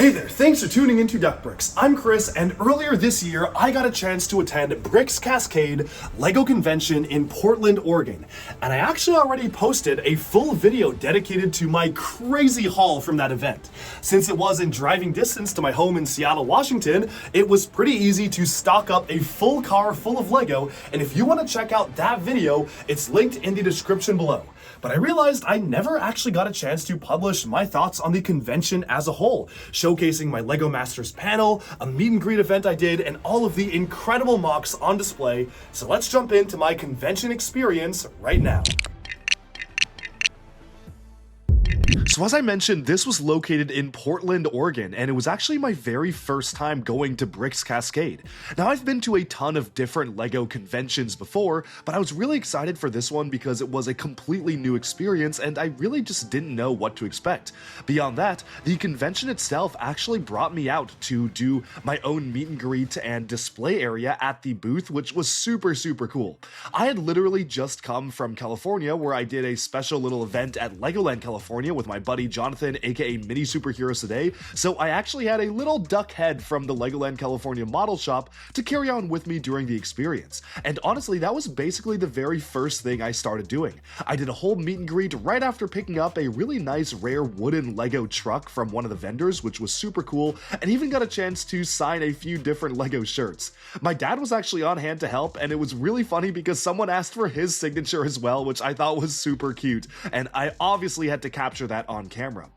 Hey there, thanks for tuning into Duck Bricks. I'm Chris, and earlier this year, I got a chance to attend Bricks Cascade LEGO convention in Portland, Oregon. And I actually already posted a full video dedicated to my crazy haul from that event. Since it was in driving distance to my home in Seattle, Washington, it was pretty easy to stock up a full car full of LEGO, and if you want to check out that video, it's linked in the description below. But I realized I never actually got a chance to publish my thoughts on the convention as a whole, showcasing my LEGO Masters panel, a meet and greet event I did, and all of the incredible mocks on display. So let's jump into my convention experience right now. So as I mentioned, this was located in Portland, Oregon, and it was actually my very first time going to Bricks Cascade. Now, I've been to a ton of different LEGO conventions before, but I was really excited for this one because it was a completely new experience and I really just didn't know what to expect. Beyond that, the convention itself actually brought me out to do my own meet and greet and display area at the booth, which was super cool. I had literally just come from California, where I did a special little event at Legoland, California with my buddy Jonathan, aka Mini Superheroes Today, so I actually had a little duck head from the Legoland California model shop to carry on with me during the experience. And honestly, that was basically the very first thing I started doing. I did a whole meet and greet right after picking up a really nice rare wooden LEGO truck from one of the vendors, which was super cool, and even got a chance to sign a few different LEGO shirts. My dad was actually on hand to help, and it was really funny because someone asked for his signature as well, which I thought was super cute, and I obviously had to capture that on camera.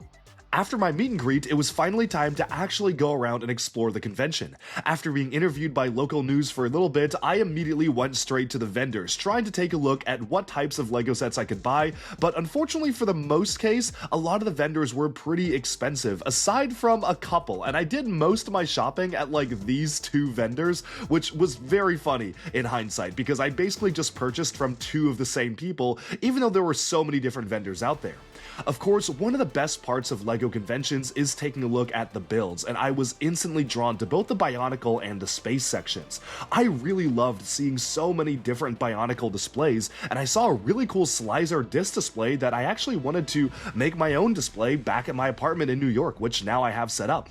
After my meet and greet, it was finally time to actually go around and explore the convention. After being interviewed by local news for a little bit, I immediately went straight to the vendors, trying to take a look at what types of LEGO sets I could buy, but unfortunately for the most case, a lot of the vendors were pretty expensive, aside from a couple, and I did most of my shopping at like these two vendors, which was very funny in hindsight, because I basically just purchased from two of the same people, even though there were so many different vendors out there. Of course, one of the best parts of LEGO conventions is taking a look at the builds, and I was instantly drawn to both the Bionicle and the space sections. I really loved seeing so many different Bionicle displays, and I saw a really cool Slicer disc display that I actually wanted to make my own display back at my apartment in New York, which now I have set up.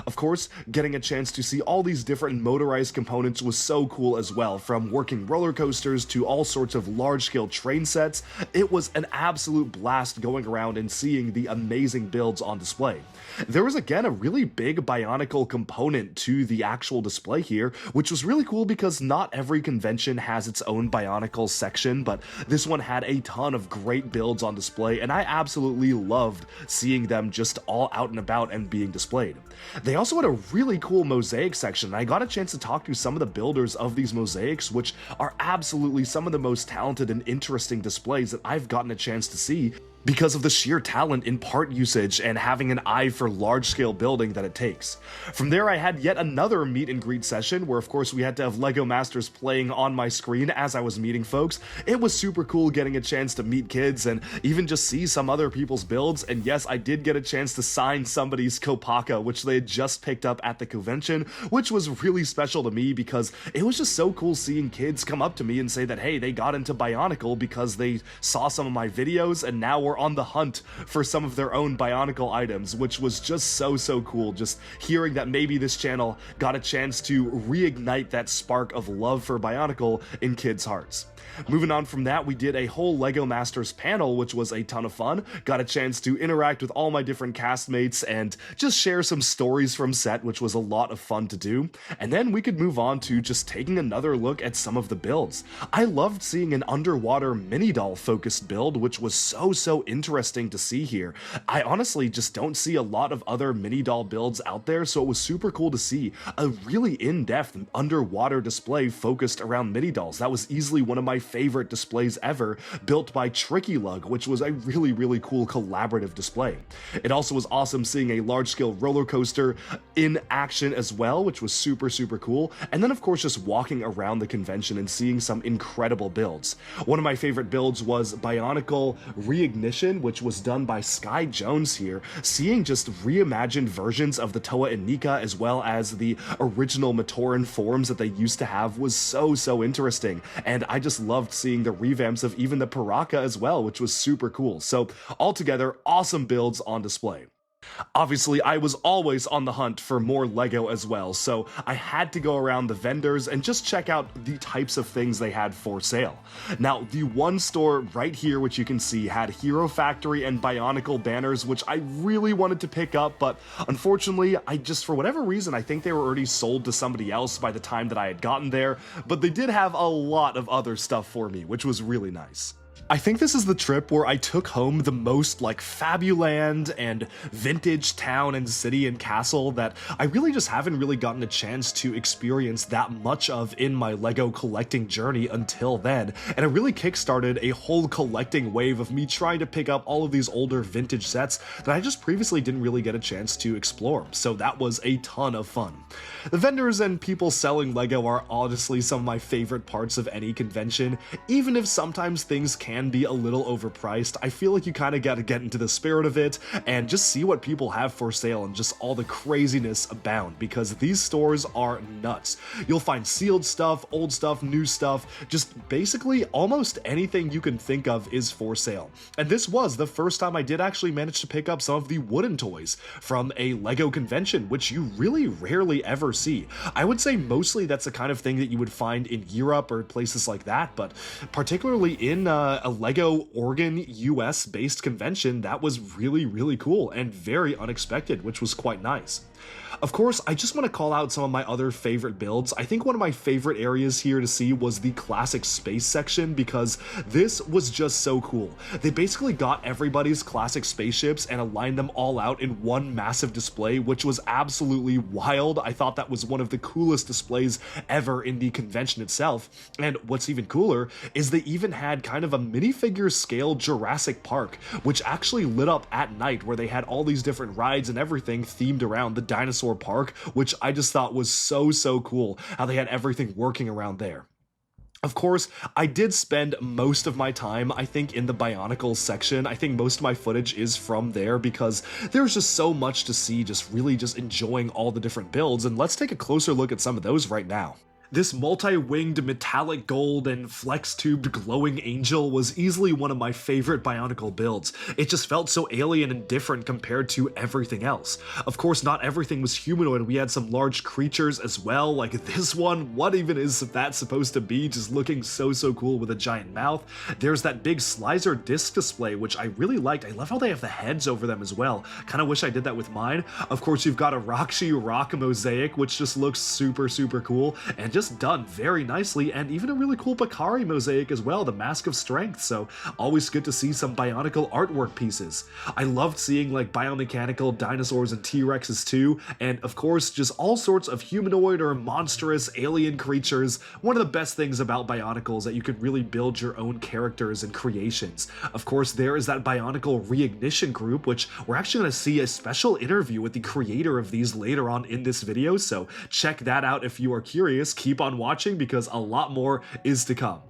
Of course, getting a chance to see all these different motorized components was so cool as well, from working roller coasters to all sorts of large-scale train sets. It was an absolute blast going around and seeing the amazing builds on display. There was again a really big Bionicle component to the actual display here, which was really cool because not every convention has its own Bionicle section, but this one had a ton of great builds on display, and I absolutely loved seeing them just all out and about and being displayed. They also had a really cool mosaic section, and I got a chance to talk to some of the builders of these mosaics, which are absolutely some of the most talented and interesting displays that I've gotten a chance to see, because of the sheer talent in part usage and having an eye for large-scale building that it takes. From there, I had yet another meet and greet session where, of course, we had to have LEGO Masters playing on my screen as I was meeting folks. It was super cool getting a chance to meet kids and even just see some other people's builds, and yes, I did get a chance to sign somebody's Kopaka, which they had just picked up at the convention, which was really special to me because it was just so cool seeing kids come up to me and say that, hey, they got into Bionicle because they saw some of my videos and now we're on the hunt for some of their own Bionicle items, which was just so cool, just hearing that maybe this channel got a chance to reignite that spark of love for Bionicle in kids' hearts. Moving on from that, we did a whole LEGO Masters panel, which was a ton of fun. Got a chance to interact with all my different castmates and just share some stories from set, which was a lot of fun to do. And then we could move on to just taking another look at some of the builds. I loved seeing an underwater mini doll focused build, which was so interesting to see here. I honestly just don't see a lot of other mini doll builds out there, so it was super cool to see a really in-depth underwater display focused around mini dolls. That was easily one of my favorite displays ever, built by Tricky Lug, which was a really cool collaborative display. It also was awesome seeing a large-scale roller coaster in action as well, which was super cool. And then of course just walking around the convention and seeing some incredible builds. One of my favorite builds was Bionicle Reignition, which was done by Sky Jones here. Seeing just reimagined versions of the Toa and Nika as well as the original Matoran forms that they used to have was so interesting, and I just loved seeing the revamps of even the Paraka as well, which was super cool. So altogether, awesome builds on display. Obviously, I was always on the hunt for more LEGO as well, so I had to go around the vendors and just check out the types of things they had for sale. Now, the one store right here, which you can see, had Hero Factory and Bionicle banners, which I really wanted to pick up, but unfortunately, for whatever reason, I think they were already sold to somebody else by the time that I had gotten there, but they did have a lot of other stuff for me, which was really nice. I think this is the trip where I took home the most like Fabuland and vintage town and city and castle that I really just haven't really gotten a chance to experience that much of in my LEGO collecting journey until then, and it really kickstarted a whole collecting wave of me trying to pick up all of these older vintage sets that I just previously didn't really get a chance to explore, so that was a ton of fun. The vendors and people selling LEGO are honestly some of my favorite parts of any convention, even if sometimes things can be a little overpriced. I feel like you kind of got to get into the spirit of it and just see what people have for sale and just all the craziness abound, because these stores are nuts. You'll find sealed stuff, old stuff, new stuff, just basically almost anything you can think of is for sale. And this was the first time I did actually manage to pick up some of the wooden toys from a LEGO convention, which you really rarely ever see. I would say mostly that's the kind of thing that you would find in Europe or places like that, but particularly in a LEGO Oregon US based convention, that was really cool and very unexpected, which was quite nice. Of course, I just want to call out some of my other favorite builds. I think one of my favorite areas here to see was the classic space section, because this was just so cool. They basically got everybody's classic spaceships and aligned them all out in one massive display, which was absolutely wild. I thought that was one of the coolest displays ever in the convention itself. And what's even cooler is they even had kind of a minifigure scale Jurassic Park, which actually lit up at night, where they had all these different rides and everything themed around the dinosaur park, which I just thought was so cool, how they had everything working around there. Of course, I did spend most of my time, I think, in the Bionicles section. I think most of my footage is from there because there's just so much to see, just really just enjoying all the different builds, and let's take a closer look at some of those right now. This multi-winged metallic gold and flex-tubed glowing angel was easily one of my favorite Bionicle builds. It just felt so alien and different compared to everything else. Of course, not everything was humanoid. We had some large creatures as well, like this one. What even is that supposed to be? Just looking so cool with a giant mouth. There's that big Slicer disc display, which I really liked. I love how they have the heads over them as well. Kind of wish I did that with mine. Of course, you've got a Rakshi rock mosaic, which just looks super cool, and just done very nicely, and even a really cool Bakari mosaic as well, the Mask of Strength, so always good to see some Bionicle artwork pieces. I loved seeing like biomechanical dinosaurs and T-Rexes too, and of course just all sorts of humanoid or monstrous alien creatures. One of the best things about Bionicles that you can really build your own characters and creations. Of course, there is that Bionicle Reignition group, which we're actually going to see a special interview with the creator of these later on in this video, so check that out if you are curious. Keep on watching because a lot more is to come.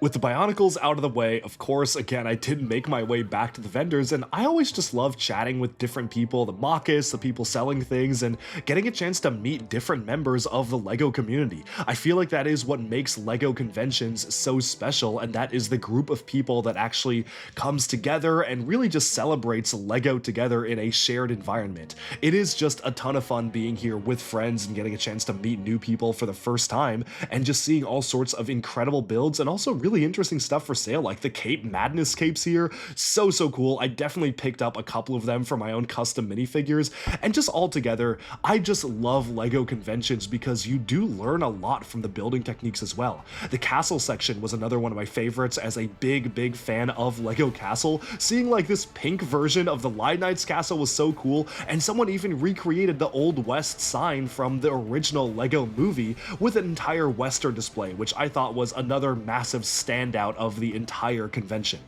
With the Bionicles out of the way, of course, again, I did make my way back to the vendors, and I always just love chatting with different people, the Machis, the people selling things, and getting a chance to meet different members of the LEGO community. I feel like that is what makes LEGO conventions so special, and that is the group of people that actually comes together and really just celebrates LEGO together in a shared environment. It is just a ton of fun being here with friends and getting a chance to meet new people for the first time, and just seeing all sorts of incredible builds and also really interesting stuff for sale, like the Cape Madness capes here. So cool. I definitely picked up a couple of them for my own custom minifigures, and just all together, I just love LEGO conventions because you do learn a lot from the building techniques as well. The castle section was another one of my favorites. As a big fan of LEGO Castle, seeing like this pink version of the Light Knights castle was so cool, and someone even recreated the Old West sign from the original LEGO movie with an entire Western display, which I thought was another massive standout of the entire convention.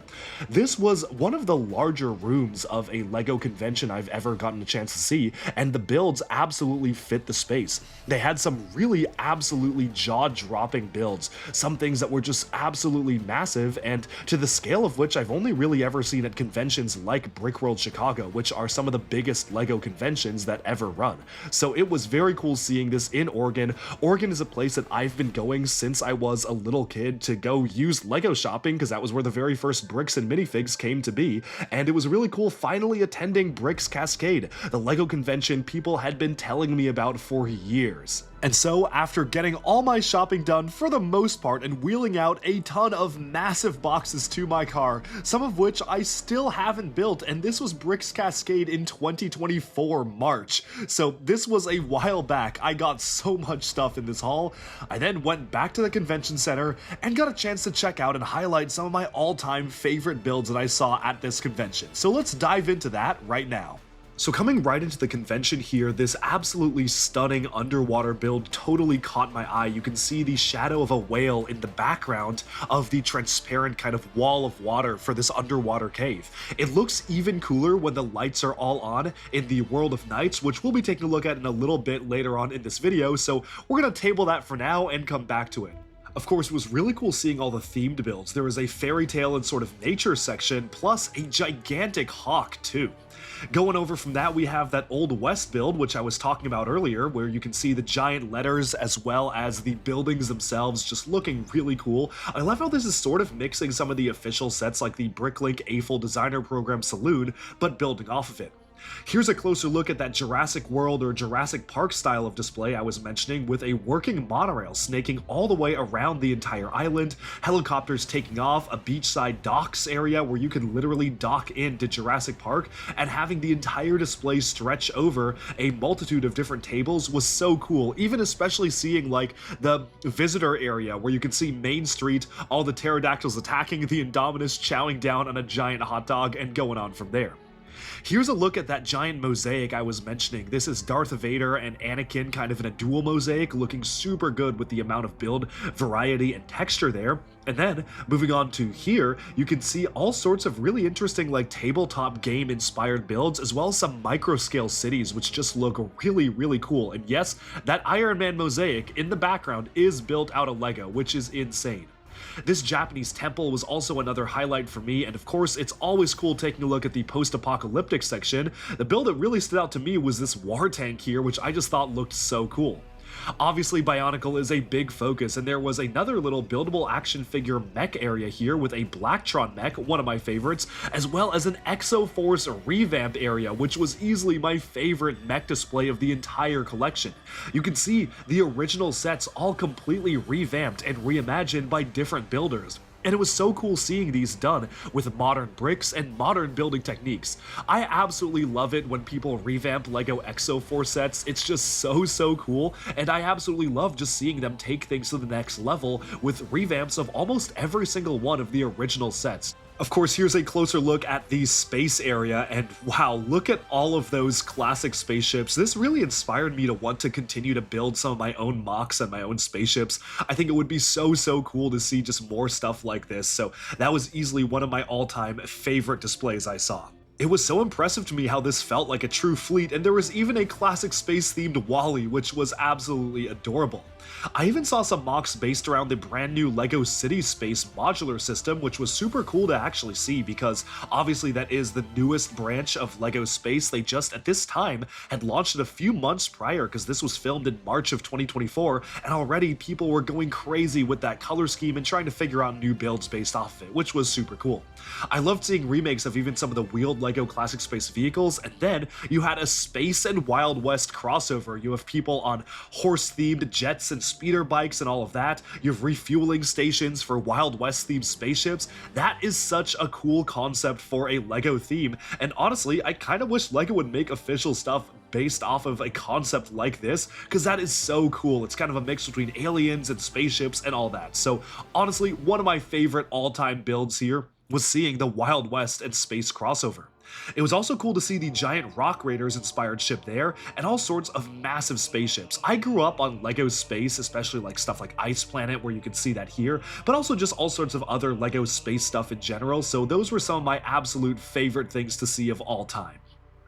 This was one of the larger rooms of a LEGO convention I've ever gotten a chance to see, and the builds absolutely fit the space. They had some really absolutely jaw-dropping builds, some things that were just absolutely massive, and to the scale of which I've only really ever seen at conventions like Brickworld Chicago, which are some of the biggest LEGO conventions that ever run. So it was very cool seeing this in Oregon. Oregon is a place that I've been going since I was a little kid to go used Lego shopping because that was where the very first bricks and minifigs came to be, and it was really cool finally attending Bricks Cascade, the Lego convention people had been telling me about for years. And so, after getting all my shopping done for the most part and wheeling out a ton of massive boxes to my car, some of which I still haven't built, and this was Bricks Cascade in 2024 March. So this was a while back. I got so much stuff in this haul. I then went back to the convention center and got a chance to check out and highlight some of my all-time favorite builds that I saw at this convention. So let's dive into that right now. So coming right into the convention here, this absolutely stunning underwater build totally caught my eye. You can see the shadow of a whale in the background of the transparent kind of wall of water for this underwater cave. It looks even cooler when the lights are all on in the World of Nights, which we'll be taking a look at in a little bit later on in this video, so we're gonna table that for now and come back to it. Of course, it was really cool seeing all the themed builds. There was a fairy tale and sort of nature section, plus a gigantic hawk too. Going over from that, we have that Old West build, which I was talking about earlier, where you can see the giant letters as well as the buildings themselves just looking really cool. I love how this is sort of mixing some of the official sets like the Bricklink Eiffel Designer Program Saloon, but building off of it. Here's a closer look at that Jurassic World or Jurassic Park style of display I was mentioning, with a working monorail snaking all the way around the entire island, helicopters taking off, a beachside docks area where you can literally dock into Jurassic Park, and having the entire display stretch over a multitude of different tables was so cool, even especially seeing like the visitor area where you can see Main Street, all the pterodactyls attacking, the Indominus chowing down on a giant hot dog, and going on from there. Here's a look at that giant mosaic I was mentioning. This is Darth Vader and Anakin kind of in a dual mosaic, looking super good with the amount of build variety and texture there. And then, moving on to here, you can see all sorts of really interesting like tabletop game inspired builds, as well as some micro-scale cities which just look really, really cool. And yes, that Iron Man mosaic in the background is built out of Lego, which is insane. This Japanese temple was also another highlight for me, and of course it's always cool taking a look at the post-apocalyptic section. The build that really stood out to me was this war tank here, which I just thought looked so cool. Obviously, Bionicle is a big focus, and there was another little buildable action figure mech area here with a Blacktron mech, one of my favorites, as well as an Exoforce revamped area, which was easily my favorite mech display of the entire collection. You can see the original sets all completely revamped and reimagined by different builders. And it was so cool seeing these done with modern bricks and modern building techniques. I absolutely love it when people revamp Lego Exoforce sets. It's just so cool, and I absolutely love just seeing them take things to the next level with revamps of almost every single one of the original sets. Of course, here's a closer look at the space area, and wow, look at all of those classic spaceships. This really inspired me to want to continue to build some of my own mocks and my own spaceships. I think it would be so cool to see just more stuff like this, so that was easily one of my all-time favorite displays I saw. It was so impressive to me how this felt like a true fleet, and there was even a classic space-themed Wall-E, which was absolutely adorable. I even saw some mocks based around the brand new LEGO City Space modular system, which was super cool to actually see because obviously that is the newest branch of LEGO Space. They just at this time had launched it a few months prior because this was filmed in March of 2024, and already people were going crazy with that color scheme and trying to figure out new builds based off of it, which was super cool. I loved seeing remakes of even some of the wheeled LEGO Classic Space vehicles, and then you had a Space and Wild West crossover. You have people on horse-themed jets and speeder bikes and all of that. You have refueling stations for Wild West themed spaceships. That is such a cool concept for a LEGO theme, and honestly, I kind of wish LEGO would make official stuff based off of a concept like this, because that is so cool. It's kind of a mix between aliens and spaceships and all that. So honestly, one of my favorite all-time builds here was seeing the Wild West and space crossover. It was also cool to see the giant Rock Raiders inspired ship there, and all sorts of massive spaceships. I grew up on LEGO Space, especially like stuff like Ice Planet, where you can see that here, but also just all sorts of other LEGO Space stuff in general, so those were some of my absolute favorite things to see of all time.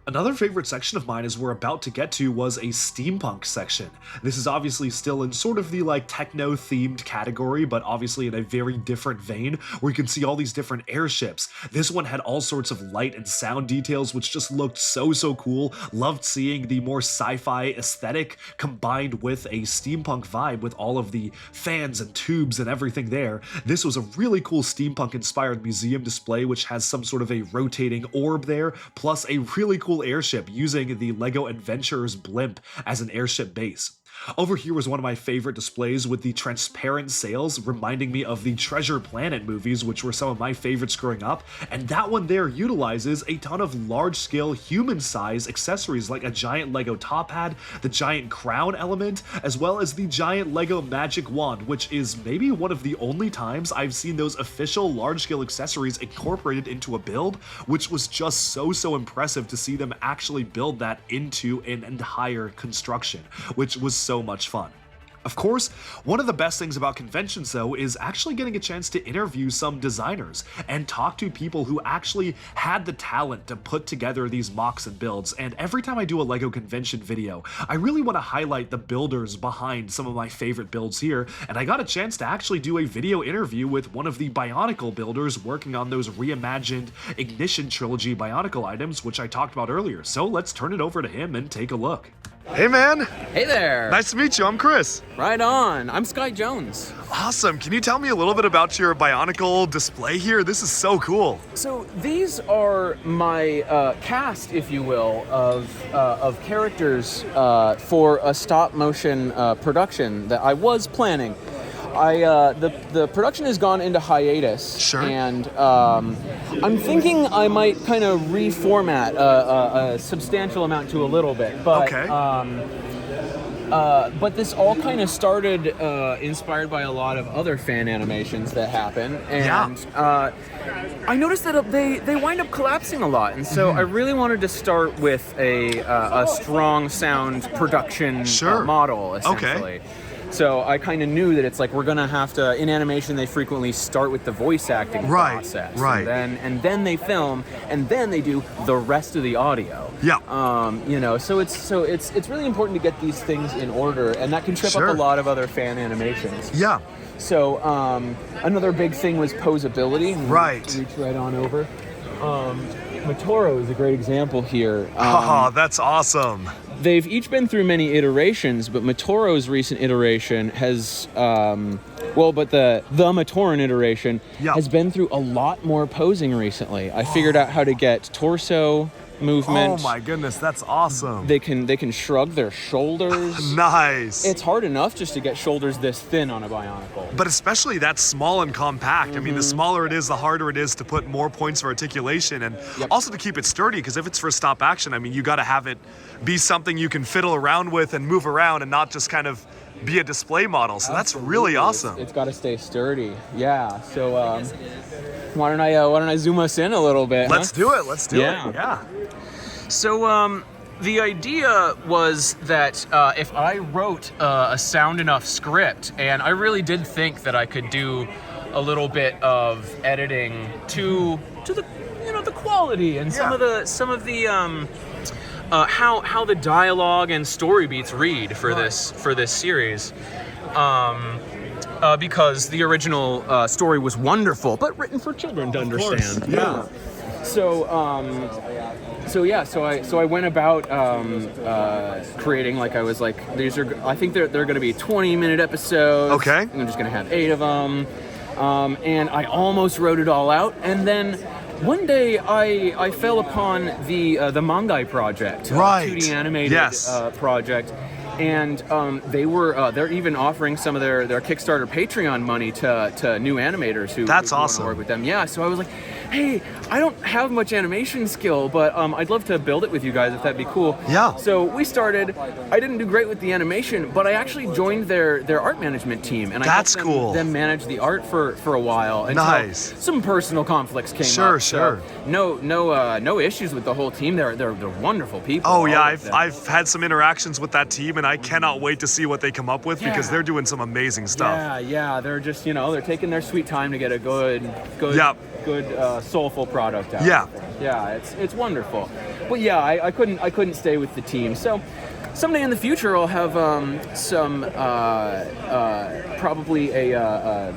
Another favorite section of mine as we're about to get to was a steampunk section. This is obviously still in sort of the like techno themed category, but obviously in a very different vein where you can see all these different airships. This one had all sorts of light and sound details which just looked so cool. Loved seeing the more sci-fi aesthetic combined with a steampunk vibe with all of the fans and tubes and everything there. This was a really cool steampunk inspired museum display which has some sort of a rotating orb there, plus a really cool airship using the LEGO Adventurers blimp as an airship base. Over here was one of my favorite displays with the transparent sails reminding me of the Treasure Planet movies, which were some of my favorites growing up, and that one there utilizes a ton of large-scale human-size accessories like a giant LEGO top hat, the giant crown element, as well as the giant LEGO magic wand, which is maybe one of the only times I've seen those official large-scale accessories incorporated into a build, which was just so impressive to see them actually build that into an entire construction, which was so much fun. Of course, one of the best things about conventions though is actually getting a chance to interview some designers and talk to people who actually had the talent to put together these mocks and builds, and every time I do a LEGO convention video, I really want to highlight the builders behind some of my favorite builds here, and I got a chance to actually do a video interview with one of the Bionicle builders working on those reimagined Ignition Trilogy Bionicle items, which I talked about earlier, so let's turn it over to him and take a look. Hey man! Hey there! Nice to meet you, I'm Chris. Right on, I'm Sky Jones. Awesome, can you tell me a little bit about your Bionicle display here? This is so cool. So these are my cast, if you will, of characters for a stop motion production that I was planning. The production has gone into hiatus, sure. And I'm thinking I might kind of reformat a substantial amount to a little bit, but okay. But this all kind of started inspired by a lot of other fan animations that happen, and I noticed that they wind up collapsing a lot, and so I really wanted to start with a strong sound production model, essentially. Okay. So I kind of knew that it's like we're gonna have to, in animation they frequently start with the voice acting process, right, and then they film, and then they do the rest of the audio. Yeah. You know, so it's really important to get these things in order, and that can trip up a lot of other fan animations. Yeah. So another big thing was posability. Right. Reach right on over. Matoro is a great example here. That's awesome. They've each been through many iterations, but Matoro's recent iteration has, the Matoran iteration has been through a lot more posing recently. I figured out how to get torso movement. Oh my goodness, that's awesome. They can shrug their shoulders. Nice. It's hard enough just to get shoulders this thin on a Bionicle. But especially that small and compact. I mean, the smaller it is, the harder it is to put more points of articulation, and also to keep it sturdy, because if it's for stop action, I mean, you got to have it be something you can fiddle around with and move around and not just kind of be a display model. So that's really awesome. It's got to stay sturdy. Yeah. So why don't I zoom us in a little bit? Let's do it. Let's do it. Yeah. So the idea was that if I wrote a sound enough script, and I really did think that I could do a little bit of editing to the the quality and some of the how the dialogue and story beats read for this series. Because the original story was wonderful, but written for children to understand. Yeah. So I went about creating, like, I was like, I think they're going to be 20-minute episodes. Okay. I'm just going to have 8 of them. And I almost wrote it all out, and then one day I fell upon the Mangai project, 2D animated project. And they're even offering some of their Kickstarter Patreon money to new animators who want to work with them. Yeah, so I was like, hey, I don't have much animation skill, but I'd love to build it with you guys if that'd be cool. Yeah. So we started. I didn't do great with the animation, but I actually joined their art management team, and I helped them manage the art for a while. Until some personal conflicts came up. Sure. No issues with the whole team. They're wonderful people. Oh yeah, I've had some interactions with that team, and I cannot wait to see what they come up with because they're doing some amazing stuff. Yeah. They're just they're taking their sweet time to get a good soulful product out. Yeah. Yeah, it's wonderful. But yeah, I couldn't stay with the team. So someday in the future, I'll have probably a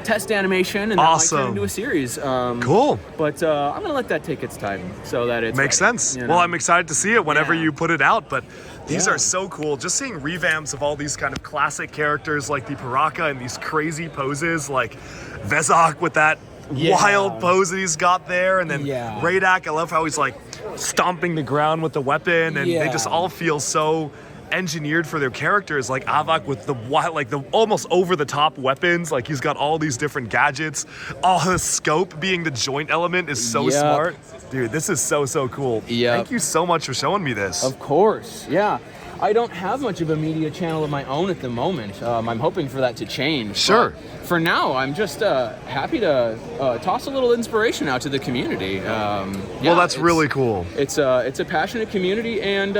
test animation, and that might turn into a series. Cool. But I'm gonna let that take its time, so that it makes sense. Well, I'm excited to see it whenever you put it out. But these are so cool. Just seeing revamps of all these kind of classic characters like the Paraka and these crazy poses, like Vezok with that wild pose that he's got there, and then Radak. I love how he's like stomping the ground with the weapon, and they just all feel so engineered for their characters, like Avak with the almost over-the-top weapons. Like, he's got all these different gadgets. All the scope being the joint element is so smart. Dude, this is so cool. Thank you so much for showing me this. Of course, yeah. I don't have much of a media channel of my own at the moment. I'm hoping for that to change. Sure. For now, I'm just happy to toss a little inspiration out to the community. Well, that's really cool. It's a passionate community, and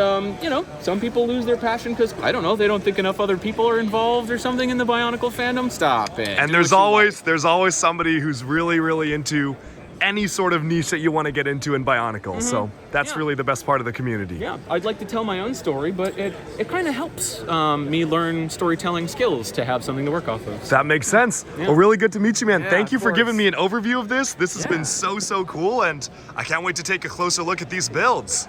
some people lose their passion because, I don't know, they don't think enough other people are involved or something in the Bionicle fandom. Stop it. And there's always somebody who's really into any sort of niche that you want to get into in Bionicle. So that's really the best part of the community. Yeah, I'd like to tell my own story, but it kind of helps me learn storytelling skills to have something to work off of. That makes sense. Well, really good to meet you, man. Thank you for giving me an overview of this. This has been so cool, and I can't wait to take a closer look at these builds.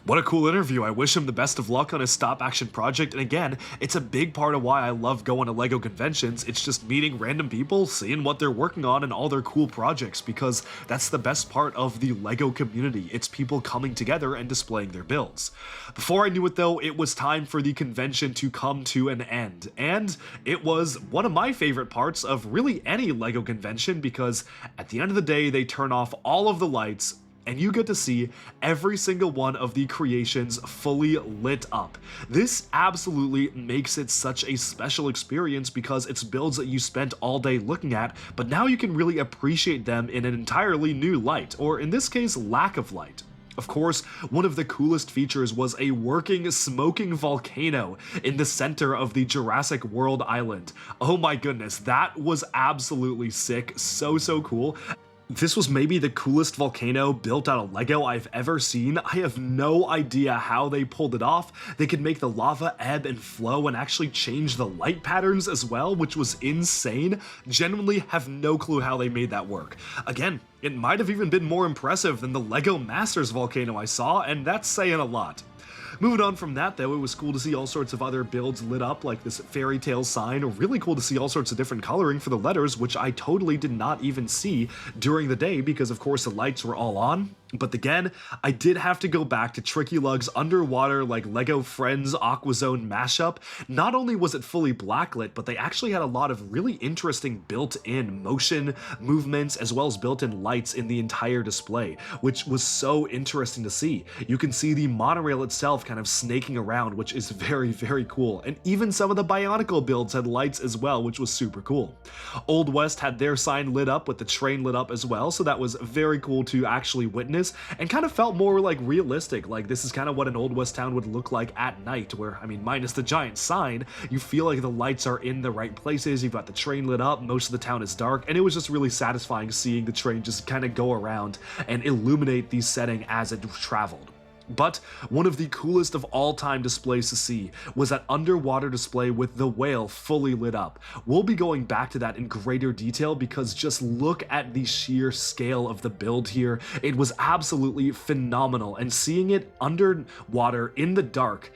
What a cool interview. I wish him the best of luck on his stop-action project, and again, it's a big part of why I love going to LEGO conventions. It's just meeting random people, seeing what they're working on and all their cool projects, because that's the best part of the LEGO community. It's people coming together and displaying their builds. Before I knew it though, it was time for the convention to come to an end, and it was one of my favorite parts of really any LEGO convention, because at the end of the day, they turn off all of the lights, and you get to see every single one of the creations fully lit up. This absolutely makes it such a special experience because it's builds that you spent all day looking at, but now you can really appreciate them in an entirely new light, or in this case, lack of light. Of course, one of the coolest features was a working, smoking volcano in the center of the Jurassic World island. Oh my goodness, that was absolutely sick, so cool. This was maybe the coolest volcano built out of LEGO I've ever seen. I have no idea how they pulled it off. They could make the lava ebb and flow and actually change the light patterns as well, which was insane. Genuinely have no clue how they made that work. Again, it might have even been more impressive than the LEGO Masters volcano I saw, and that's saying a lot. Moving on from that though, it was cool to see all sorts of other builds lit up, like this fairy tale sign. Really cool to see all sorts of different coloring for the letters, which I totally did not even see during the day because of course the lights were all on. But again, I did have to go back to Tricky Lug's underwater like LEGO Friends Aquazone mashup. Not only was it fully blacklit, but they actually had a lot of really interesting built-in motion movements as well as built-in lights in the entire display, which was so interesting to see. You can see the monorail itself kind of snaking around, which is very cool. And even some of the Bionicle builds had lights as well, which was super cool. Old West had their sign lit up with the train lit up as well, so that was very cool to actually witness. And kind of felt more like realistic, like this is kind of what an Old West town would look like at night, where, I mean, minus the giant sign, you feel like the lights are in the right places, you've got the train lit up, most of the town is dark, and it was just really satisfying seeing the train just kind of go around and illuminate the setting as it traveled. But one of the coolest of all time displays to see was that underwater display with the whale fully lit up. We'll be going back to that in greater detail because just look at the sheer scale of the build here. It was absolutely phenomenal, and seeing it underwater in the dark,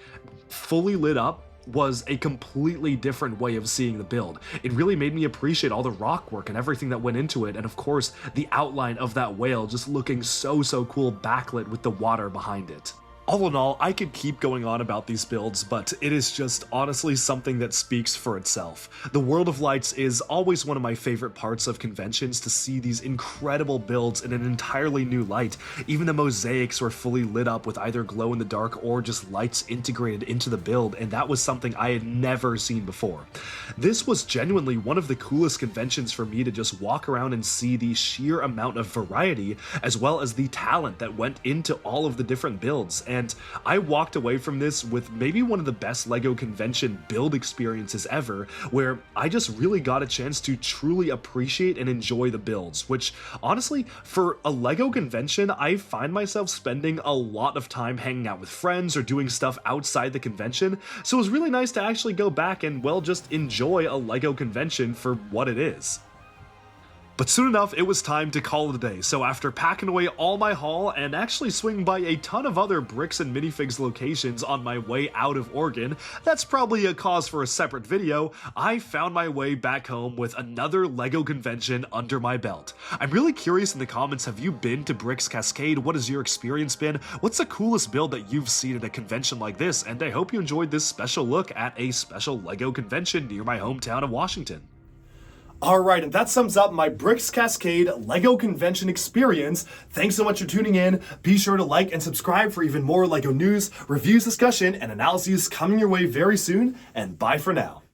fully lit up, was a completely different way of seeing the build. It really made me appreciate all the rock work and everything that went into it, and of course the outline of that whale just looking so cool backlit with the water behind it. All in all, I could keep going on about these builds, but it is just honestly something that speaks for itself. The World of Lights is always one of my favorite parts of conventions, to see these incredible builds in an entirely new light. Even the mosaics were fully lit up with either glow in the dark or just lights integrated into the build, and that was something I had never seen before. This was genuinely one of the coolest conventions for me to just walk around and see the sheer amount of variety as well as the talent that went into all of the different builds. and I walked away from this with maybe one of the best LEGO convention build experiences ever, where I just really got a chance to truly appreciate and enjoy the builds, which honestly, for a LEGO convention, I find myself spending a lot of time hanging out with friends or doing stuff outside the convention, so it was really nice to actually go back and, well, just enjoy a LEGO convention for what it is. But soon enough, it was time to call it a day, so after packing away all my haul and actually swinging by a ton of other bricks and minifigs locations on my way out of Oregon, that's probably a cause for a separate video, I found my way back home with another LEGO convention under my belt. I'm really curious in the comments, have you been to Bricks Cascade? What has your experience been? What's the coolest build that you've seen at a convention like this? And I hope you enjoyed this special look at a special LEGO convention near my hometown of Washington. Alright, and that sums up my Bricks Cascade LEGO convention experience. Thanks so much for tuning in. Be sure to like and subscribe for even more LEGO news, reviews, discussion, and analyses coming your way very soon, and bye for now.